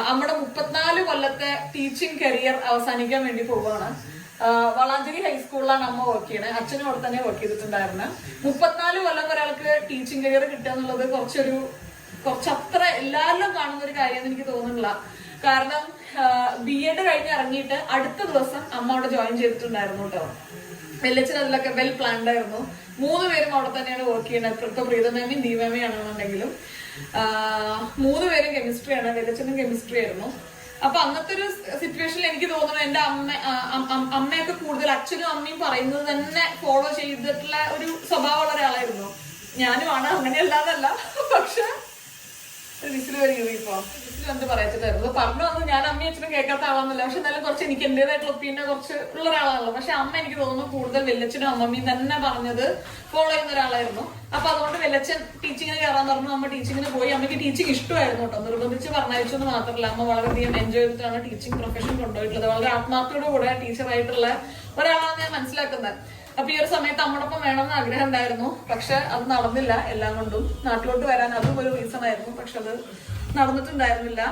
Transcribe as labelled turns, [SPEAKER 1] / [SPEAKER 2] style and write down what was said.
[SPEAKER 1] നമ്മുടെ 34 കൊല്ലത്തെ teaching career അവസാനിക്കാൻ വേണ്ടി പോവുകയാണ്. വളാഞ്ചേരി ഹൈസ്കൂളിലാണ് അമ്മ വർക്ക് ചെയ്യണത്. അച്ഛനും അവിടെ തന്നെ വർക്ക് ചെയ്തിട്ടുണ്ടായിരുന്നു. 34 കൊല്ലം ഒരാൾക്ക് ടീച്ചിങ് കരിയർ കിട്ടുക എന്നുള്ളത് കുറച്ചത്ര എല്ലാവരിലും കാണുന്ന ഒരു കാര്യമെന്ന് എനിക്ക് തോന്നുന്നില്ല. കാരണം BEd കഴിഞ്ഞ് ഇറങ്ങിയിട്ട് അടുത്ത ദിവസം അമ്മ അവിടെ ജോയിൻ ചെയ്തിട്ടുണ്ടായിരുന്നു കേട്ടോ. വെല്ലച്ചൻ അതിലൊക്കെ വെൽ പ്ലാൻഡ് ആയിരുന്നു. 3 പേരും അവിടെ തന്നെയാണ് വർക്ക് ചെയ്യുന്നത്. ഇപ്പൊ പ്രീതമേമയും ദീപമേയും ആണെന്നുണ്ടെങ്കിലും 3 പേരും കെമിസ്ട്രിയാണ്. വെല്ലച്ചനും കെമിസ്ട്രി ആയിരുന്നു. അപ്പൊ അന്നത്തെ ഒരു സിറ്റുവേഷനിൽ എനിക്ക് തോന്നുന്നു എന്റെ അമ്മയൊക്കെ കൂടുതൽ അച്ഛനും അമ്മയും പറയുന്നത് തന്നെ ഫോളോ ചെയ്തിട്ടുള്ള ഒരു സ്വഭാവമുള്ള ഒരാളായിരുന്നു. ഞാനുമാണ്, അങ്ങനെയല്ലാതല്ല. പക്ഷെ വിസിൽ വരികയും ഇപ്പൊ വിസിൽ എന്ത് പറയത്തില്ലായിരുന്നു. പറഞ്ഞു വന്നു ഞാൻ അമ്മയും അച്ഛനും കേൾക്കാത്ത ആളാന്നല്ല. പക്ഷെ എന്നാലും കുറച്ച് എനിക്ക് എന്റേതായിട്ടുള്ള ഒപ്പീനിയൻ കുറച്ച് ഉള്ള ഒരാളാണല്ലോ. പക്ഷെ അമ്മ എനിക്ക് തോന്നുന്നു കൂടുതൽ വെല്ലച്ചനും അമ്മമ്മയും തന്നെ പറഞ്ഞത് ഫോളോ ചെയ്യുന്ന ഒരാളായിരുന്നു. അപ്പൊ അതുകൊണ്ട് വെല്ലച്ചൻ ടീച്ചിങ്ങിന് കയറാൻ പറഞ്ഞു. അമ്മ ടീച്ചിങ്ങിന് പോയി. അമ്മയ്ക്ക് ടീച്ചിങ് ഇഷ്ടമായിരുന്നു കേട്ടോ. നിർബന്ധിച്ച് പറഞ്ഞയച്ചെന്ന് മാത്രമല്ല, അമ്മ വളരെയധികം എൻജോയ് ചെയ്തിട്ടാണ് ടീച്ചിങ് പ്രൊഫഷൻ കൊണ്ടുപോയിട്ടുള്ളത്. വളരെ ആത്മാർത്ഥയോട് കൂടെ ടീച്ചറായിട്ടുള്ള ഒരാളാണ് ഞാൻ മനസ്സിലാക്കുന്നത്. അപ്പൊ ഈ ഒരു സമയത്ത് അമ്മോടൊപ്പം വേണമെന്ന് ആഗ്രഹം ഉണ്ടായിരുന്നു. പക്ഷെ അത് നടന്നില്ല. എല്ലാം കൊണ്ടും നാട്ടിലോട്ട് വരാൻ അതും ഒരു റീസൺ ആയിരുന്നു. പക്ഷെ അത് നടന്നിട്ടുണ്ടായിരുന്നില്ല.